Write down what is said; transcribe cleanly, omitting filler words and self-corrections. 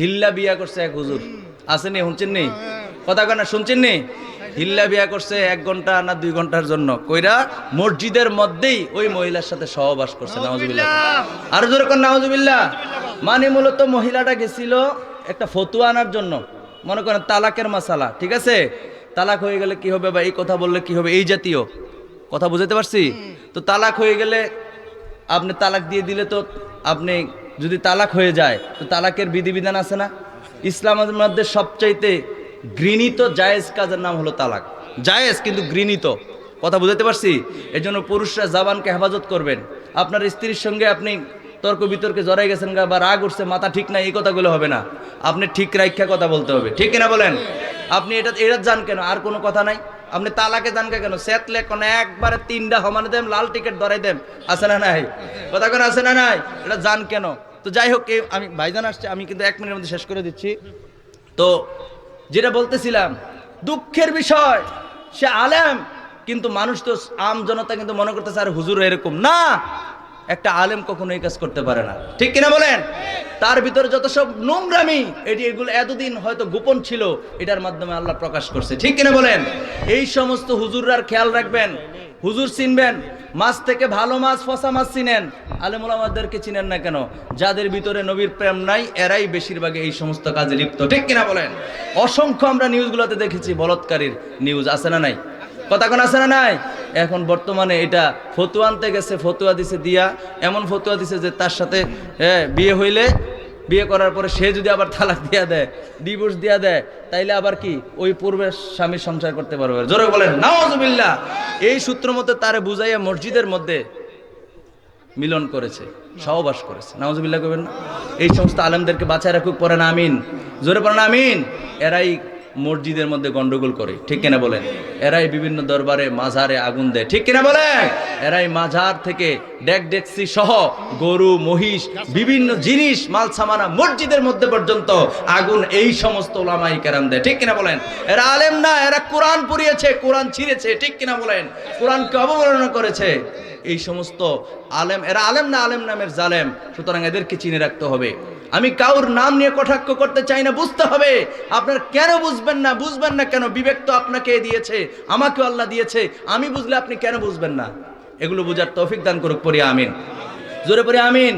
হিল্লা বিয়া করছে এক হুজুর, আসেনি? শুনছেন নি? কথা কয় না, শুনছেন নি? হিল্লা বিয়া করছে 1 ঘন্টা না 2 ঘন্টার জন্য, কইরা মসজিদের মধ্যেই ওই মহিলার সাথে সহবাস করছে। নাউজুবিল্লাহ। আর জোরে কোন নাউজুবিল্লাহ। মানে মূলত মহিলাটা গেছিল একটা ফতুয়া আনার জন্য, মনে করেন তালাকের মাসালা, ঠিক আছে? তালাক হয়ে গেলে কি হবে বা এই কথা বললে কি হবে, এই জাতীয় কথা বুঝাতে পারছি তো। তালাক হয়ে গেলে আপনি তালাক দিয়ে দিলে তো, আপনি যদি তালাক হয়ে যায় তো তালাকের বিধিবিধান আছে না? ইসলামের মধ্যে সবচাইতে ঘৃণিত জায়েজ কাজের নাম হলো তালাক। জায়েজ কিন্তু ঘৃণিত, কথা বুঝাতে পারছি? এই জন্য পুরুষরা জবানকে হেফাজত করবেন। আপনার স্ত্রীর সঙ্গে আপনি তর্ক বিতর্কে জড়াই গেছেন বা রাগ উঠছে, মাথা ঠিক নাই, এই কথাগুলো হবে না। আপনি ঠিক রাইখা কথা বলতে হবে, ঠিক কিনা বলেন? আপনি এটা জান কেন আর কোনো কথা নাই? আপনি তালাকে জানকে কেন সেতলে কোন একবারে 3টা সমানে দেন, লাল টিকিট ধরাই দেন, আছে না নাই? কথা কেন আছে না নাই? এটা জান কেন? তো যাই হোক, আমি ভাইজান আসছে, আমি কিন্তু 1 মিনিটের মধ্যে শেষ করে দিচ্ছি। তো যেটা বলতেছিলাম, দুঃখের বিষয় সে আলেম, কিন্তু মানুষ তো আম জনতা কিন্তু মনে করতেছে আর হুজুর এরকম না। একটা আলেম কখনো এই কাজ করতে পারে না, ঠিক কিনা বলেন? তার ভিতরে যত সব নোংরামি, এগুলো এতদিন হয়তো গোপন ছিল, এটার মাধ্যমে আল্লাহ প্রকাশ করছে, ঠিক কিনা বলেন? এই সমস্ত হুজুররার খেয়াল রাখবেন। হুজুর চিনবেন, মাছ থেকে ভালো মাছ ফসা মাছ চিনেন, আলেম ওলামাদেরকে চিনেন না কেন? যাদের ভিতরে নবীর প্রেম নাই, এরাই বেশিরভাগ এই সমস্ত কাজে লিপ্ত, ঠিক কিনা বলেন? অসংখ্য আমরা নিউজগুলোতে দেখেছি বলৎকারীর নিউজ, আছে না নাই? কথা কোন আছে না নাই? এখন বর্তমানে এটা ফতুয়া আনতে গেছে, ফতুয়া দিছে দিয়া, এমন ফতুয়া দিছে যে তার সাথে বিয়ে হইলে, বিয়ে করার পরে সে যদি আবার তালাক দিয়া দেয়, ডিভোর্স দিয়া দেয়, তাইলে আবার কি ওই পূর্বের স্বামীর সংসার করতে পারবে? জোরে বলেন নাউজুবিল্লাহ। এই সূত্র মতে তারে বুঝাইয়া মসজিদের মধ্যে মিলন করেছে, সহবাস করেছে। নাউজুবিল্লাহ কইবেন না? এই সমস্ত আলেমদেরকে বাঁচায় রাখুক, পড়েন আমিন, জোরে পড়েন আমিন। এরাই মসজিদের মধ্যে গন্ডগোল করে, ঠিক কিনা বলেন? এরাই বিভিন্ন দরবারে মাজারে আগুন দেয়, ঠিক কিনা বলেন? এরাই মাজার থেকে ডেকডেকসি সহ গরু মহিষ বিভিন্ন জিনিস মাল সামানা মসজিদের মধ্যে পর্যন্ত আগুন এই সমস্ত ওলামায়ে কেরাম দেয়, ঠিক কিনা বলেন? এরা আলেম না, এরা কোরআন পড়িয়েছে, কোরআন ছিঁড়েছে, ঠিক কিনা বলেন? কোরআনকে অবমাননা করেছে। এই সমস্ত আলেম, এরা আলেম না, আলেম নামের জালেম। সুতরাং এদেরকে চিনে রাখতে হবে। আমি কাউর নাম নিয়ে কটাক্ষ করতে চাই না, বুঝতে হবে। আপনার কেন বুঝবেন না? বুঝবেন না কেন? বিবেক তো আপনাকে দিয়েছে, আমাকেও আল্লাহ দিয়েছে। আমি বুঝলে আপনি কেন বুঝবেন না? এগুলো বুঝার তৌফিক দান করুক, পড়ি আমিন, জোরে পড়ি আমিন।